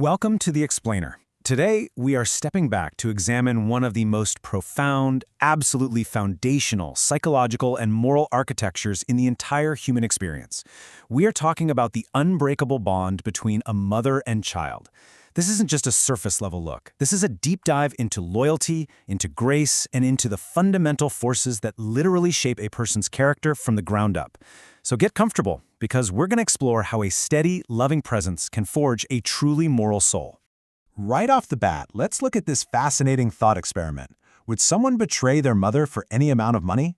Welcome to The Explainer. Today, we are stepping back to examine one of the most profound, absolutely foundational psychological and moral architectures in the entire human experience. We are talking about the unbreakable bond between a mother and child. This isn't just a surface-level look. This is a deep dive into loyalty, into grace, and into the fundamental forces that literally shape a person's character from the ground up. So get comfortable, because we're going to explore how a steady, loving presence can forge a truly moral soul. Right off the bat, let's look at this fascinating thought experiment. Would someone betray their mother for any amount of money?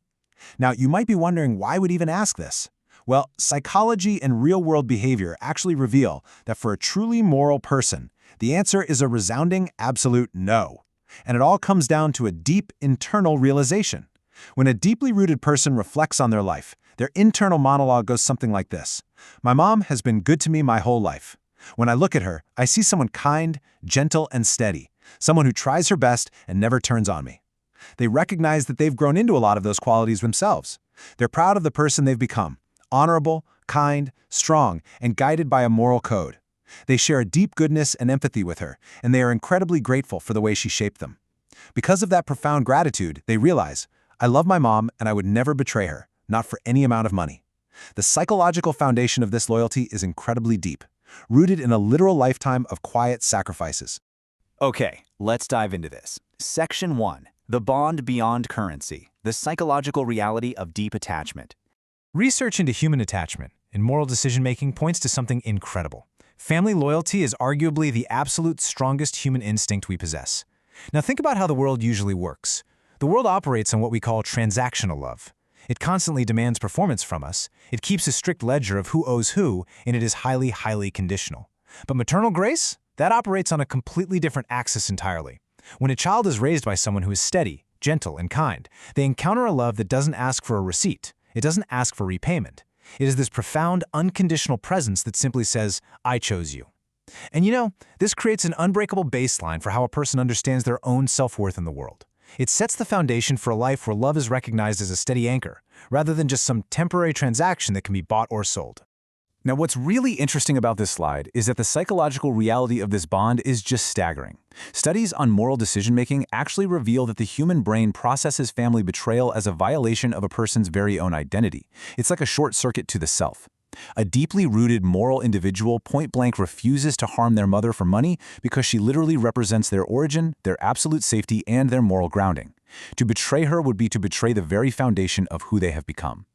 Now, you might be wondering why would even ask this? Well, psychology and real-world behavior actually reveal that for a truly moral person, the answer is a resounding absolute no. And it all comes down to a deep internal realization. When a deeply rooted person reflects on their life, their internal monologue goes something like this. My mom has been good to me my whole life. When I look at her, I see someone kind, gentle, and steady, someone who tries her best and never turns on me. They recognize that they've grown into a lot of those qualities themselves. They're proud of the person they've become, honorable, kind, strong, and guided by a moral code. They share a deep goodness and empathy with her, and they are incredibly grateful for the way she shaped them. Because of that profound gratitude, they realize, I love my mom and I would never betray her, not for any amount of money. The psychological foundation of this loyalty is incredibly deep, rooted in a literal lifetime of quiet sacrifices. Okay, let's dive into this. Section 1. The bond beyond currency. The psychological reality of deep attachment. Research into human attachment and moral decision-making points to something incredible. Family loyalty is arguably the absolute strongest human instinct we possess. Now think about how the world usually works. The world operates on what we call transactional love. It constantly demands performance from us, it keeps a strict ledger of who owes who, and it is highly conditional. But maternal grace? That operates on a completely different axis entirely. When a child is raised by someone who is steady, gentle, and kind, they encounter a love that doesn't ask for a receipt. It doesn't ask for repayment. It is this profound, unconditional presence that simply says, I chose you. And you know, this creates an unbreakable baseline for how a person understands their own self-worth in the world. It sets the foundation for a life where love is recognized as a steady anchor, rather than just some temporary transaction that can be bought or sold. Now, what's really interesting about this slide is that the psychological reality of this bond is just staggering. Studies on moral decision-making actually reveal that the human brain processes family betrayal as a violation of a person's very own identity. It's like a short circuit to the self. A deeply rooted moral individual point-blank refuses to harm their mother for money because she literally represents their origin, their absolute safety, and their moral grounding. To betray her would be to betray the very foundation of who they have become.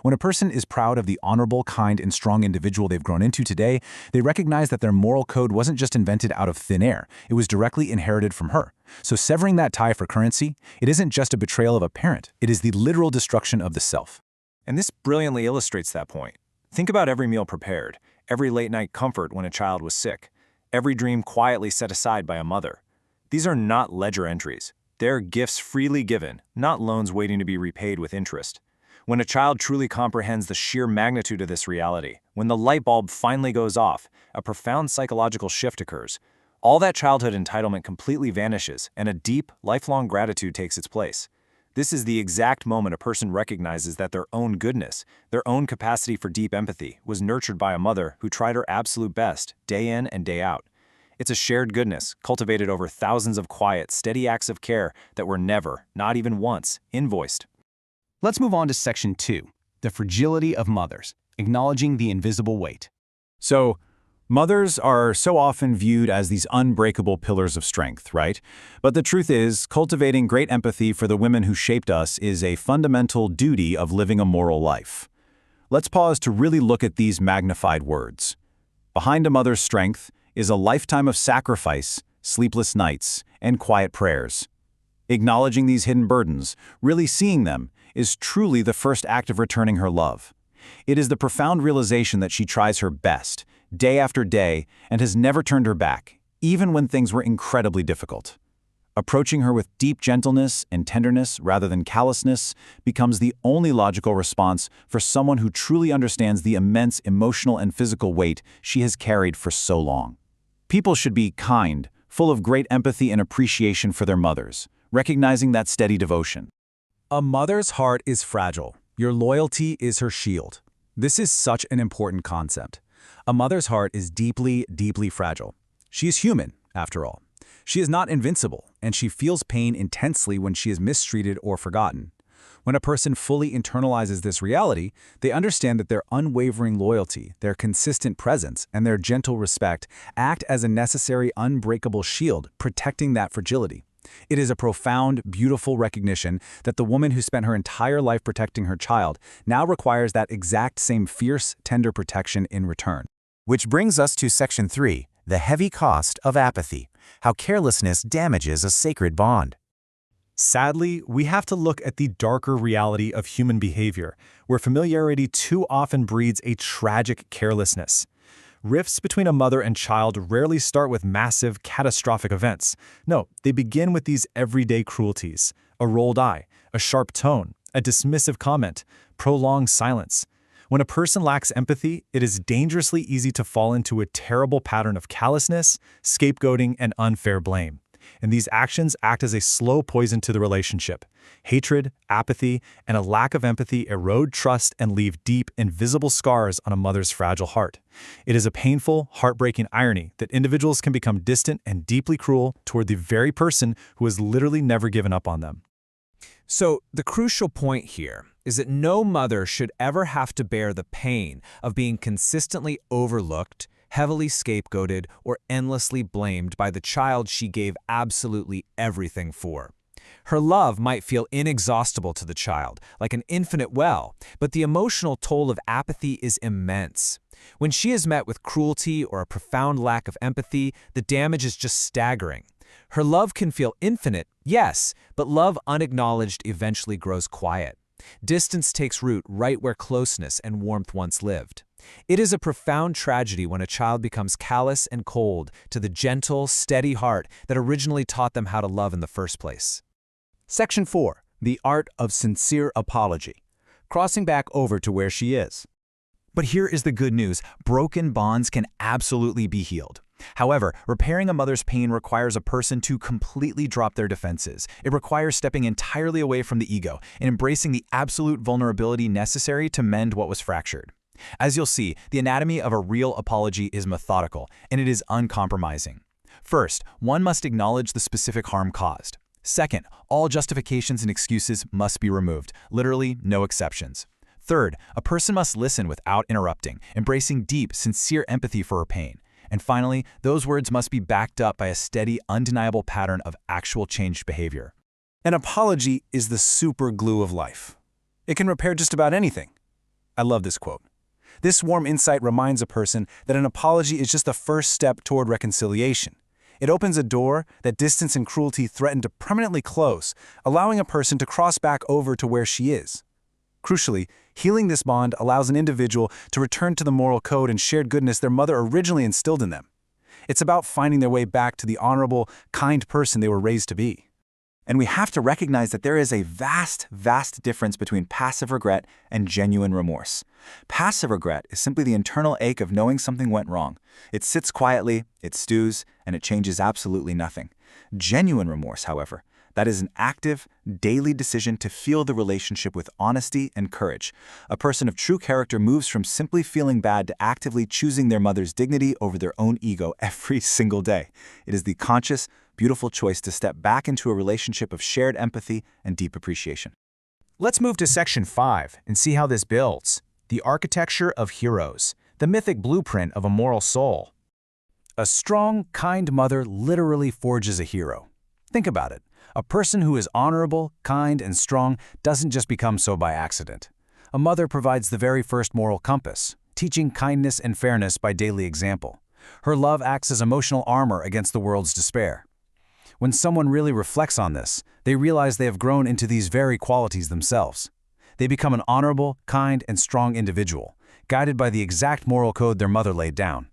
When a person is proud of the honorable, kind, and strong individual they've grown into today, they recognize that their moral code wasn't just invented out of thin air, it was directly inherited from her. So severing that tie for currency, it isn't just a betrayal of a parent, it is the literal destruction of the self. And this brilliantly illustrates that point. Think about every meal prepared, every late-night comfort when a child was sick, every dream quietly set aside by a mother. These are not ledger entries. They're gifts freely given, not loans waiting to be repaid with interest. When a child truly comprehends the sheer magnitude of this reality, when the light bulb finally goes off, a profound psychological shift occurs. All that childhood entitlement completely vanishes, and a deep, lifelong gratitude takes its place. This is the exact moment a person recognizes that their own goodness, their own capacity for deep empathy, was nurtured by a mother who tried her absolute best, day in and day out. It's a shared goodness, cultivated over thousands of quiet, steady acts of care that were never, not even once, invoiced. Let's move on to Section 2. The fragility of mothers, acknowledging the invisible weight. So, mothers are so often viewed as these unbreakable pillars of strength, right? But the truth is, cultivating great empathy for the women who shaped us is a fundamental duty of living a moral life. Let's pause to really look at these magnified words. Behind a mother's strength is a lifetime of sacrifice, sleepless nights, and quiet prayers. Acknowledging these hidden burdens, really seeing them, is truly the first act of returning her love. It is the profound realization that she tries her best, day after day, and has never turned her back, even when things were incredibly difficult. Approaching her with deep gentleness and tenderness rather than callousness becomes the only logical response for someone who truly understands the immense emotional and physical weight she has carried for so long. People should be kind, full of great empathy and appreciation for their mothers, recognizing that steady devotion. A mother's heart is fragile. Your loyalty is her shield. This is such an important concept. A mother's heart is deeply fragile. She is human, after all. She is not invincible, and she feels pain intensely when she is mistreated or forgotten. When a person fully internalizes this reality, they understand that their unwavering loyalty, their consistent presence, and their gentle respect act as a necessary, unbreakable shield, protecting that fragility. It is a profound, beautiful recognition that the woman who spent her entire life protecting her child now requires that exact same fierce, tender protection in return. Which brings us to Section 3, the heavy cost of apathy, how carelessness damages a sacred bond. Sadly, we have to look at the darker reality of human behavior, where familiarity too often breeds a tragic carelessness. Rifts between a mother and child rarely start with massive, catastrophic events. No, they begin with these everyday cruelties: a rolled eye, a sharp tone, a dismissive comment, prolonged silence. When a person lacks empathy, it is dangerously easy to fall into a terrible pattern of callousness, scapegoating, and unfair blame. And these actions act as a slow poison to the relationship. Hatred, apathy, and a lack of empathy erode trust and leave deep, invisible scars on a mother's fragile heart. It is a painful, heartbreaking irony that individuals can become distant and deeply cruel toward the very person who has literally never given up on them. So, the crucial point here is that no mother should ever have to bear the pain of being consistently overlooked, heavily scapegoated, or endlessly blamed by the child she gave absolutely everything for. Her love might feel inexhaustible to the child, like an infinite well, but the emotional toll of apathy is immense. When she is met with cruelty or a profound lack of empathy, the damage is just staggering. Her love can feel infinite, yes, but love unacknowledged eventually grows quiet. Distance takes root right where closeness and warmth once lived. It is a profound tragedy when a child becomes callous and cold to the gentle, steady heart that originally taught them how to love in the first place. Section 4. The Art of Sincere Apology. Crossing back over to where she is. But here is the good news. Broken bonds can absolutely be healed. However, repairing a mother's pain requires a person to completely drop their defenses. It requires stepping entirely away from the ego and embracing the absolute vulnerability necessary to mend what was fractured. As you'll see, the anatomy of a real apology is methodical, and it is uncompromising. First, one must acknowledge the specific harm caused. Second, all justifications and excuses must be removed, literally no exceptions. Third, a person must listen without interrupting, embracing deep, sincere empathy for her pain. And finally, those words must be backed up by a steady, undeniable pattern of actual changed behavior. An apology is the super glue of life. It can repair just about anything. I love this quote. This warm insight reminds a person that an apology is just the first step toward reconciliation. It opens a door that distance and cruelty threaten to permanently close, allowing a person to cross back over to where she is. Crucially, healing this bond allows an individual to return to the moral code and shared goodness their mother originally instilled in them. It's about finding their way back to the honorable, kind person they were raised to be. And we have to recognize that there is a vast, vast difference between passive regret and genuine remorse. Passive regret is simply the internal ache of knowing something went wrong. It sits quietly, it stews, and it changes absolutely nothing. Genuine remorse, however, that is an active, daily decision to feel the relationship with honesty and courage. A person of true character moves from simply feeling bad to actively choosing their mother's dignity over their own ego every single day. It is the conscious, beautiful choice to step back into a relationship of shared empathy and deep appreciation. Let's move to Section 5 and see how this builds. The Architecture of Heroes, the mythic blueprint of a moral soul. A strong, kind mother literally forges a hero. Think about it. A person who is honorable, kind, and strong doesn't just become so by accident. A mother provides the very first moral compass, teaching kindness and fairness by daily example. Her love acts as emotional armor against the world's despair. When someone really reflects on this, they realize they have grown into these very qualities themselves. They become an honorable, kind, and strong individual, guided by the exact moral code their mother laid down.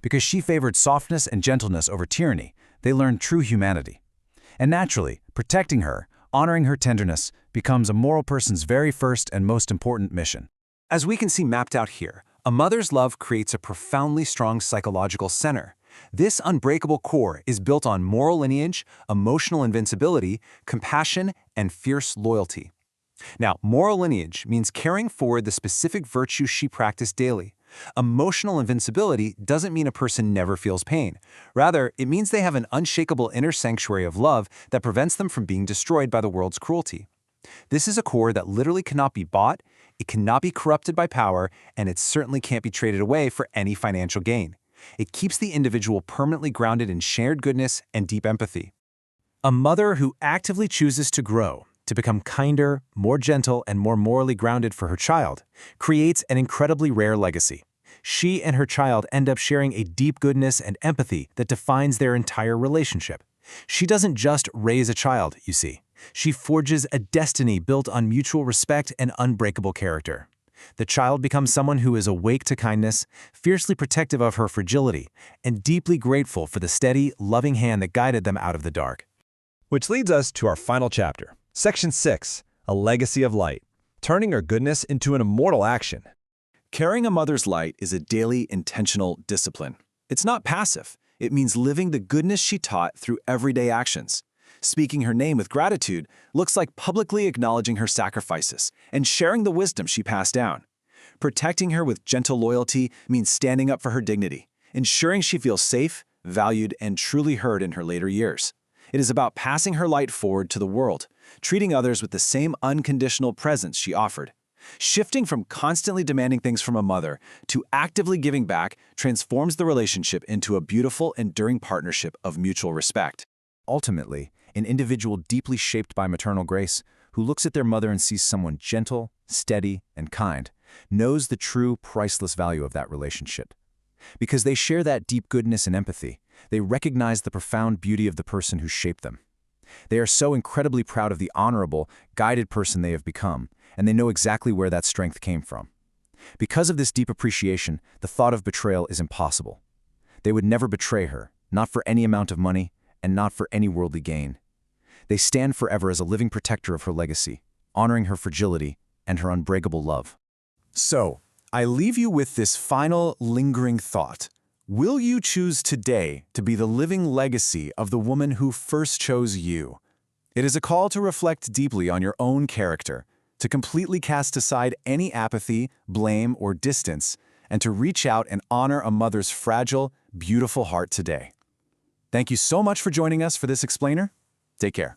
Because she favored softness and gentleness over tyranny, they learn true humanity. And naturally, protecting her, honoring her tenderness, becomes a moral person's very first and most important mission. As we can see mapped out here, a mother's love creates a profoundly strong psychological center. This unbreakable core is built on moral lineage, emotional invincibility, compassion, and fierce loyalty. Now, moral lineage means carrying forward the specific virtues she practiced daily. Emotional invincibility doesn't mean a person never feels pain. Rather, it means they have an unshakable inner sanctuary of love that prevents them from being destroyed by the world's cruelty. This is a core that literally cannot be bought, it cannot be corrupted by power, and it certainly can't be traded away for any financial gain. It keeps the individual permanently grounded in shared goodness and deep empathy. A mother who actively chooses to grow, to become kinder, more gentle, and more morally grounded for her child, creates an incredibly rare legacy. She and her child end up sharing a deep goodness and empathy that defines their entire relationship. She doesn't just raise a child, you see. She forges a destiny built on mutual respect and unbreakable character. The child becomes someone who is awake to kindness, fiercely protective of her fragility, and deeply grateful for the steady, loving hand that guided them out of the dark. Which leads us to our final chapter, Section 6, A Legacy of Light, turning her goodness into an immortal action. Carrying a mother's light is a daily, intentional discipline. It's not passive. It means living the goodness she taught through everyday actions. Speaking her name with gratitude looks like publicly acknowledging her sacrifices and sharing the wisdom she passed down. Protecting her with gentle loyalty means standing up for her dignity, ensuring she feels safe, valued, and truly heard in her later years. It is about passing her light forward to the world, treating others with the same unconditional presence she offered. Shifting from constantly demanding things from a mother to actively giving back transforms the relationship into a beautiful, enduring partnership of mutual respect. Ultimately, an individual deeply shaped by maternal grace, who looks at their mother and sees someone gentle, steady, and kind, knows the true, priceless value of that relationship. Because they share that deep goodness and empathy, they recognize the profound beauty of the person who shaped them. They are so incredibly proud of the honorable, guided person they have become, and they know exactly where that strength came from. Because of this deep appreciation, the thought of betrayal is impossible. They would never betray her, not for any amount of money, and not for any worldly gain. They stand forever as a living protector of her legacy, honoring her fragility and her unbreakable love. So, I leave you with this final, lingering thought. Will you choose today to be the living legacy of the woman who first chose you? It is a call to reflect deeply on your own character, to completely cast aside any apathy, blame, or distance, and to reach out and honor a mother's fragile, beautiful heart today. Thank you so much for joining us for this explainer. Take care.